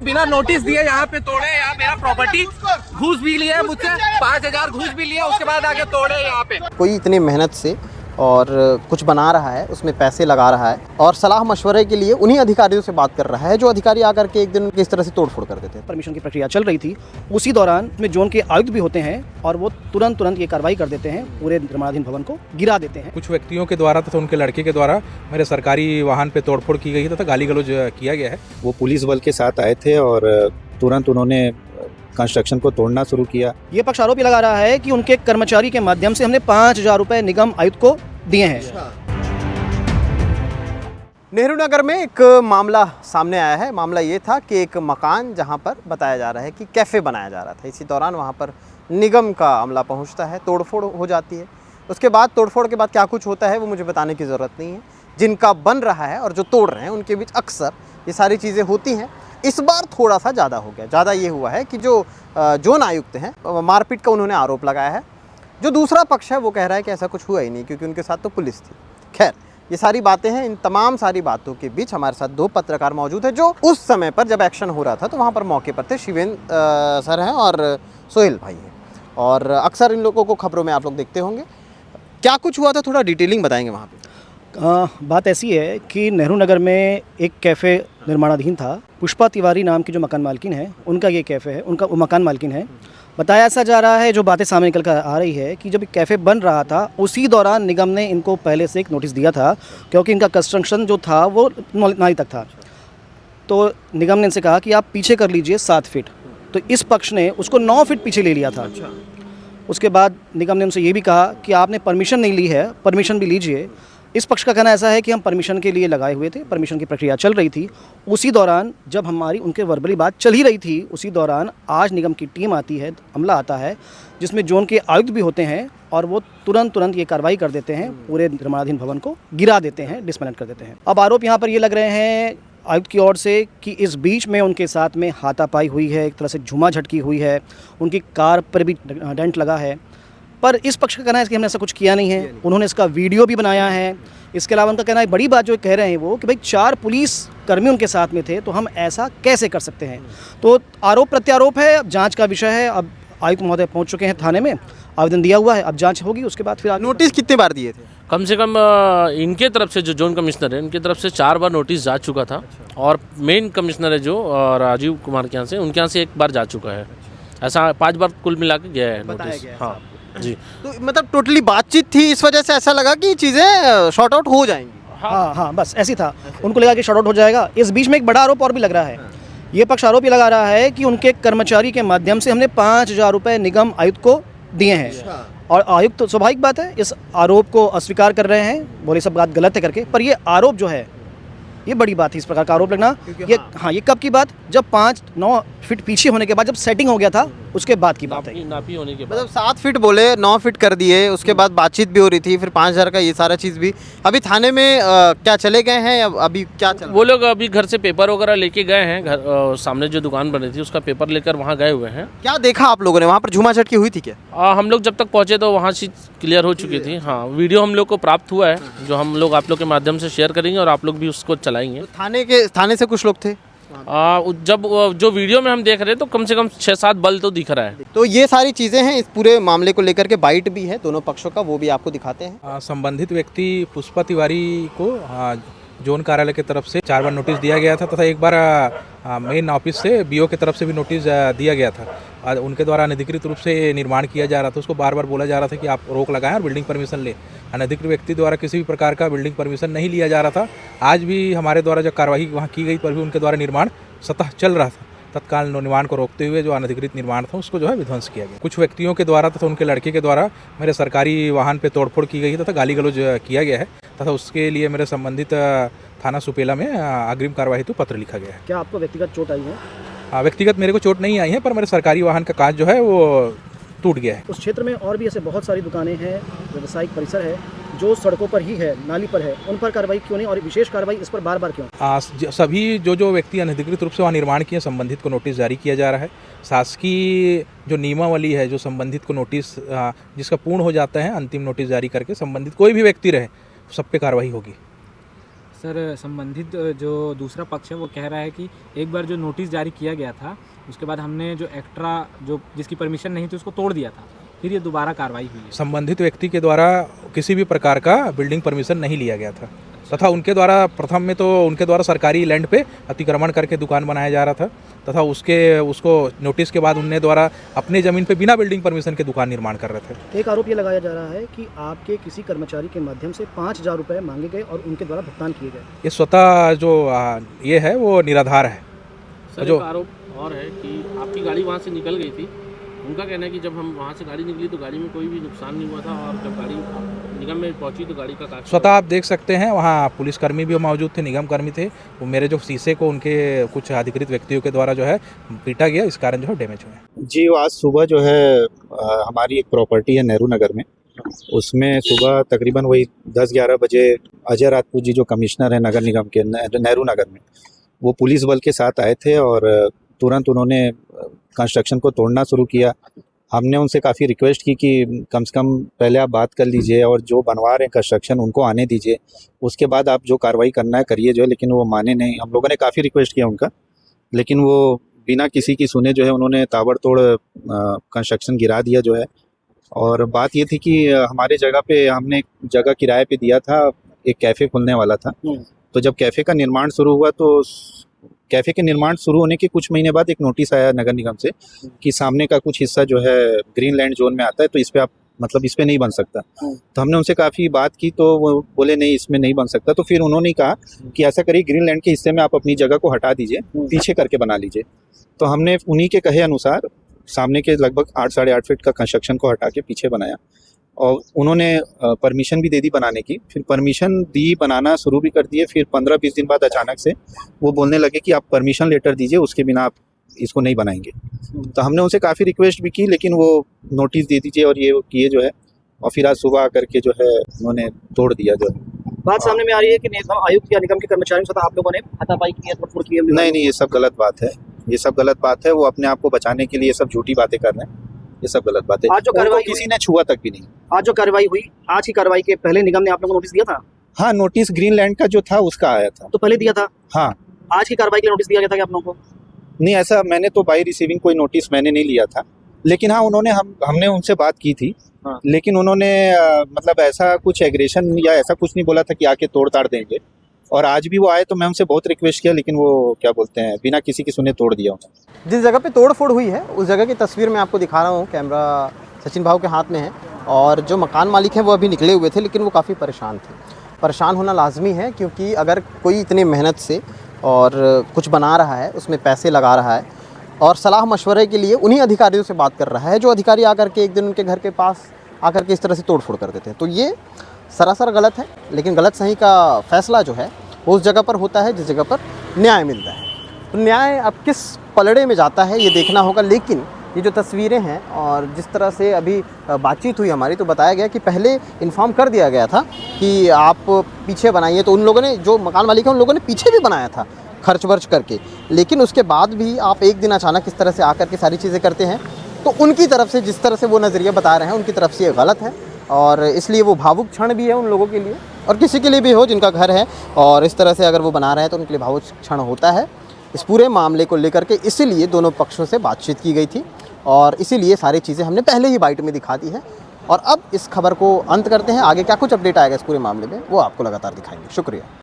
बिना नोटिस दिए यहाँ पे तोड़े, यहाँ मेरा प्रॉपर्टी घूस भी लिया मुझसे, 5,000 घूस भी लिया, उसके बाद आके तोड़े यहाँ पे। कोई इतनी मेहनत से और कुछ बना रहा है, उसमें पैसे लगा रहा है और सलाह मशवरे के लिए उन्हीं अधिकारियों से बात कर रहा है जो अधिकारी आकर के एक दिन इस तरह से तोड़फोड़ कर देते हैं। परमिशन की प्रक्रिया चल रही थी, उसी दौरान में जोन के आयुक्त भी होते हैं और वो तुरंत ये कार्रवाई कर देते हैं, पूरे निर्माणाधीन भवन को गिरा देते हैं। कुछ व्यक्तियों के द्वारा तथा उनके लड़के के द्वारा मेरे सरकारी वाहन पे तोड़फोड़ की गई है तथा गाली गलौज किया गया है। वो पुलिस बल के साथ आए थे और तुरंत उन्होंने कंस्ट्रक्शन को तोड़ना शुरू किया। ये पक्ष आरोप लगा रहा है कि उनके कर्मचारी के माध्यम से हमने 5,000 रुपए निगम आयुक्त को दिए हैं। नेहरू नगर में एक मामला सामने आया है। मामला ये था कि एक मकान जहां पर बताया जा रहा है कि कैफ़े बनाया जा रहा था, इसी दौरान वहां पर निगम का अमला पहुंचता है, तोड़फोड़ हो जाती है। उसके बाद तोड़फोड़ के बाद क्या कुछ होता है वो मुझे बताने की ज़रूरत नहीं है। जिनका बन रहा है और जो तोड़ रहे हैं उनके बीच अक्सर ये सारी चीज़ें होती हैं। इस बार थोड़ा सा ज़्यादा हो गया। ज़्यादा ये हुआ है कि जो जोन आयुक्त हैं, मारपीट का उन्होंने आरोप लगाया है। जो दूसरा पक्ष है वो कह रहा है कि ऐसा कुछ हुआ ही नहीं क्योंकि उनके साथ तो पुलिस थी। खैर, ये सारी बातें हैं। इन तमाम सारी बातों के बीच हमारे साथ दो पत्रकार मौजूद हैं जो उस समय पर जब एक्शन हो रहा था तो वहाँ पर मौके पर थे। शिवेंद्र सर हैं और सोहेल भाई हैं और अक्सर इन लोगों को खबरों में आप लोग देखते होंगे। क्या कुछ हुआ था, थोड़ा डिटेलिंग बताएंगे वहाँ पे? बात ऐसी है कि नेहरू नगर में एक कैफ़े निर्माणाधीन था। पुष्पा तिवारी नाम की जो मकान मालकिन है, उनका ये कैफ़े है, उनका मकान मालकिन है। बताया ऐसा जा रहा है, जो बातें सामने निकल कर आ रही है कि जब कैफ़े बन रहा था उसी दौरान निगम ने इनको पहले से एक नोटिस दिया था क्योंकि इनका कंस्ट्रक्शन जो था वो नाली तक था। तो निगम ने इनसे कहा कि आप पीछे कर लीजिए 7 फीट। तो इस पक्ष ने उसको 9 फीट पीछे ले लिया था। उसके बाद निगम ने उनसे ये भी कहा कि आपने परमिशन नहीं ली है, परमिशन भी लीजिए। इस पक्ष का कहना ऐसा है कि हम परमिशन के लिए लगाए हुए थे, परमिशन की प्रक्रिया चल रही थी। उसी दौरान जब हमारी उनके वर्बली बात चल ही रही थी, उसी दौरान आज निगम की टीम आती है, अमला आता है जिसमें जोन के आयुक्त भी होते हैं और वो तुरंत ये कार्रवाई कर देते हैं, पूरे निर्माणाधीन भवन को गिरा देते हैं, डिसमेंटल कर देते हैं। अब आरोप यहाँ पर ये लग रहे हैं आयुक्त की ओर से कि इस बीच में उनके साथ में हाथापाई हुई है, एक तरह से झूमा झटकी हुई है, उनकी कार पर भी डेंट लगा है। पर इस पक्ष का कहना है कि हमने ऐसा कुछ किया नहीं है। उन्होंने इसका वीडियो भी बनाया है। इसके अलावा उनका कहना है, बड़ी बात जो कह रहे हैं वो कि भाई 4 पुलिस कर्मी उनके साथ में थे तो हम ऐसा कैसे कर सकते हैं। तो आरोप प्रत्यारोप है, अब जांच का विषय है। अब आयुक्त महोदय पहुंच चुके हैं थाने में, आवेदन दिया हुआ है, अब जांच होगी, उसके बाद फिर नोटिस कितने बार दिए थे? कम से कम इनके तरफ से जो जोन कमिश्नर है, इनकी तरफ से 4 बार नोटिस जा चुका था और मेन कमिश्नर है जो राजीव कुमार के यहाँ से, उनके यहाँ से 1 बार जा चुका है। ऐसा 5 बार कुल मिला के गया है नोटिस। हाँ जी। तो मतलब टोटली बातचीत थी, इस वजह से ऐसा लगा कि चीज़ें शॉर्ट आउट हो जाएंगी। हाँ, बस ऐसी था। उनको लगा कि शॉर्ट आउट हो जाएगा। इस बीच में एक बड़ा आरोप और भी लग रहा है। ये पक्ष आरोप ये लगा रहा है कि उनके कर्मचारी के माध्यम से हमने 5,000 रुपए निगम आयुक्त को दिए हैं और आयुक्त तो स्वाभाविक बात है इस आरोप को अस्वीकार कर रहे हैं, बोले सब बात गलत है करके। पर ये आरोप जो है ये बड़ी बात है, इस प्रकार का आरोप लगना। ये कब की बात? जब 5-9 फीट पीछे होने के बाद, जब सेटिंग हो गया था उसके बाद की बात है। नापी होने के बाद मतलब 7 फीट बोले, 9 फीट कर दिए, उसके बाद बातचीत भी हो रही थी, फिर 5,000 का ये सारा चीज़ भी। अभी थाने में क्या चले गए हैं? अभी क्या चल? वो लोग अभी घर से पेपर वगैरह लेके गए हैं। घर सामने जो दुकान बनी थी उसका पेपर लेकर वहाँ गए हुए हैं। क्या देखा आप लोगों ने वहाँ पर? झूमा झटकी हुई थी क्या? हम लोग जब तक पहुँचे तो वहाँ से क्लियर हो चुकी थी। हाँ, वीडियो हम लोग को प्राप्त हुआ है जो हम लोग आप लोग के माध्यम से शेयर करेंगे और आप लोग भी उसको चलाएंगे। तो थाने से कुछ लोग थे? जब जो वीडियो में हम देख रहे हैं तो कम से कम 6-7 बल तो दिख रहा है। तो ये सारी चीज़ें हैं। इस पूरे मामले को लेकर के बाइट भी है दोनों पक्षों का, वो भी आपको दिखाते हैं। संबंधित व्यक्ति पुष्पा तिवारी को जोन कार्यालय की तरफ से 4 बार नोटिस दिया गया था तथा 1 बार मेन ऑफिस से बीओ की तरफ से भी नोटिस दिया गया था। उनके द्वारा अनधिकृत रूप से निर्माण किया जा रहा था, उसको बार बार बोला जा रहा था कि आप रोक लगाएं और बिल्डिंग परमिशन ले। अनधिकृत व्यक्ति द्वारा किसी भी प्रकार का बिल्डिंग परमिशन नहीं लिया जा रहा था। आज भी हमारे द्वारा जो कार्रवाई वहाँ की गई पर भी उनके द्वारा निर्माण सतह चल रहा था। तत्काल निर्माण को रोकते हुए जो अनधिकृत निर्माण था उसको जो है विध्वंस किया गया। कुछ व्यक्तियों के द्वारा तथा उनके लड़के के द्वारा मेरे सरकारी वाहन पे तोड़फोड़ की गई है तथा गाली गलौज किया गया है तथा उसके लिए मेरे संबंधित थाना सुपेला में अग्रिम कार्यवाही हेतु पत्र लिखा गया है। क्या आपको व्यक्तिगत चोट आई है? व्यक्तिगत मेरे को चोट नहीं आई है, पर मेरे सरकारी वाहन का कांच जो है वो टूट गया है। उस क्षेत्र में और भी ऐसे बहुत सारी दुकानें हैं, व्यावसायिक परिसर है जो सड़कों पर ही है, नाली पर है, उन पर कार्रवाई क्यों नहीं और विशेष कार्रवाई इस पर बार बार क्यों? सभी जो व्यक्ति अनधिकृत रूप से वहाँ निर्माण किए संबंधित को नोटिस जारी किया जा रहा है। शासकीय जो नियमावली है जो संबंधित को नोटिस जिसका पूर्ण हो जाता है अंतिम नोटिस जारी करके संबंधित कोई भी व्यक्ति रहे सब पे कार्रवाई होगी। सर संबंधित जो दूसरा पक्ष है वो कह रहा है कि एक बार जो नोटिस जारी किया गया था उसके बाद हमने जो एक्स्ट्रा जो जिसकी परमिशन नहीं थी उसको तोड़ दिया था, फिर ये दोबारा कार्रवाई हुई है। संबंधित व्यक्ति के द्वारा किसी भी प्रकार का बिल्डिंग परमिशन नहीं लिया गया था तथा उनके द्वारा प्रथम में तो उनके द्वारा सरकारी लैंड पे अतिक्रमण करके दुकान बनाया जा रहा था तथा उसको नोटिस के बाद उनने द्वारा अपनी ज़मीन पे बिना बिल्डिंग परमिशन के दुकान निर्माण कर रहे थे। एक आरोप ये लगाया जा रहा है कि आपके किसी कर्मचारी के माध्यम से 5,000 रुपये मांगे गए और उनके द्वारा भुगतान किए गए। ये स्वतः जो ये है वो निराधार है। सर जो एक आरोप और है कि आपकी गाड़ी वहाँ से निकल गई थी, उनका कहना है कि जब हम वहाँ से गाड़ी निकली तो गाड़ी में कोई भी नुकसान नहीं हुआ था और जब गाड़ी निगम में पहुँची तो गाड़ी का कागज स्वतः आप देख सकते हैं वहाँ पुलिसकर्मी भी मौजूद थे, निगम कर्मी थे। वो मेरे जो शीशे को उनके कुछ अधिकृत व्यक्तियों के द्वारा जो है पीटा गया, इस कारण जो है डैमेज हुए। जी आज सुबह जो है हमारी एक प्रॉपर्टी है नेहरू नगर में, उसमें सुबह तकरीबन वही 10-11 बजे अजय राजपूत जी जो कमिश्नर है नगर निगम के नेहरू नगर में, वो पुलिस बल के साथ आए थे और तुरंत उन्होंने कंस्ट्रक्शन को तोड़ना शुरू किया। हमने उनसे काफ़ी रिक्वेस्ट की कि कम से कम पहले आप बात कर लीजिए और जो बनवा रहे हैं कंस्ट्रक्शन उनको आने दीजिए, उसके बाद आप जो कार्रवाई करना है करिए जो है, लेकिन वो माने नहीं। हम लोगों ने काफ़ी रिक्वेस्ट किया उनका, लेकिन वो बिना किसी की सुने जो है उन्होंने ताबड़तोड़ कंस्ट्रक्शन गिरा दिया जो है। और बात ये थी कि हमारे जगह पे हमने एक जगह किराए पे दिया था, एक कैफ़े खुलने वाला था। तो जब कैफ़े का निर्माण शुरू हुआ तो कैफ़े के निर्माण शुरू होने के कुछ महीने बाद एक नोटिस आया नगर निगम से कि सामने का कुछ हिस्सा जो है ग्रीन लैंड जोन में आता है, तो इस पे आप मतलब इस पे नहीं बन सकता। तो हमने उनसे काफ़ी बात की तो वो बोले नहीं इसमें नहीं बन सकता। तो फिर उन्होंने कहा कि ऐसा करिए ग्रीन लैंड के हिस्से में आप अपनी जगह को हटा दीजिए, पीछे करके बना लीजिए। तो हमने उन्हीं के कहे अनुसार सामने के लगभग 8-8.5 फीट का कंस्ट्रक्शन को हटा के पीछे बनाया और उन्होंने परमिशन भी दे दी बनाने की। फिर परमिशन दी, बनाना शुरू भी कर दिए। फिर 15-20 दिन बाद अचानक से वो बोलने लगे कि आप परमिशन लेटर दीजिए, उसके बिना आप इसको नहीं बनाएंगे। तो हमने उनसे काफ़ी रिक्वेस्ट भी की, लेकिन वो नोटिस दे दीजिए और ये किए जो है, और फिर आज सुबह आकर के जो है उन्होंने तोड़ दिया जो है। बात सामने में आ रही है कि निगम आयुक्त या निगम के कर्मचारियों के साथ आप लोगों ने हाथापाई की है, तोड़फोड़ की है। नहीं, ये सब गलत बात है, ये सब गलत बात है। वो अपने आप को बचाने के लिए सब झूठी बातें कर रहे हैं, ये सब गलत बात है। आज जो कार्रवाई किसी ने छुआ तक भी नहीं। आज जो कार्रवाई हुई, आज की कार्रवाई के पहले निगम ने आप लोगों को नोटिस दिया था? हाँ, नोटिस ग्रीन लैंड का जो था उसका आया था। तो पहले दिया था? हाँ। आज की कार्रवाई के लिए नोटिस दिया गया था क्या आप लोगों को? नहीं, ऐसा मैंने तो बाय रिसीविंग कोई नोटिस मैंने नहीं लिया था, लेकिन हाँ हमने उनसे बात की थी। हाँ। लेकिन उन्होंने मतलब ऐसा कुछ एग्रेशन या ऐसा कुछ नहीं बोला था कि आके तोड़ ताड़ देंगे। और आज भी वो आए तो मैं उनसे बहुत रिक्वेस्ट किया, लेकिन वो क्या बोलते हैं बिना किसी की सुने तोड़ दिया उन्होंने। जिस जगह पे तोड़फोड़ हुई है उस जगह की तस्वीर मैं आपको दिखा रहा हूँ, कैमरा सचिन भाव के हाथ में है। और जो मकान मालिक हैं वो अभी निकले हुए थे, लेकिन वो काफ़ी परेशान थे। परेशान होना लाजमी है, क्योंकि अगर कोई इतनी मेहनत से और कुछ बना रहा है, उसमें पैसे लगा रहा है और सलाह मशवरे के लिए उन्हीं अधिकारियों से बात कर रहा है जो अधिकारी आकर के एक दिन उनके घर के पास आकर के इस तरह से तोड़फोड़ कर देते हैं, तो ये सरासर गलत है। लेकिन गलत सही का फैसला जो है वो उस जगह पर होता है जिस जगह पर न्याय मिलता है। तो न्याय अब किस पलड़े में जाता है ये देखना होगा। लेकिन ये जो तस्वीरें हैं और जिस तरह से अभी बातचीत हुई हमारी, तो बताया गया कि पहले इन्फॉर्म कर दिया गया था कि आप पीछे बनाइए। तो उन लोगों ने, जो मकान मालिक हैं, उन लोगों ने पीछे भी बनाया था खर्च वर्च करके। लेकिन उसके बाद भी आप एक दिन अचानक इस तरह से आकर के सारी चीज़ें करते हैं, तो उनकी तरफ से जिस तरह से वो नज़रिया बता रहे हैं उनकी तरफ से ये गलत है। और इसलिए वो भावुक क्षण भी है उन लोगों के लिए, और किसी के लिए भी हो जिनका घर है और इस तरह से अगर वो बना रहे हैं तो उनके लिए भावुक क्षण होता है। इस पूरे मामले को लेकर के इसीलिए दोनों पक्षों से बातचीत की गई थी और इसीलिए सारी चीज़ें हमने पहले ही बाइट में दिखा दी है। और अब इस खबर को अंत करते हैं। आगे क्या कुछ अपडेट आएगा इस पूरे मामले में वो आपको लगातार दिखाएंगे। शुक्रिया।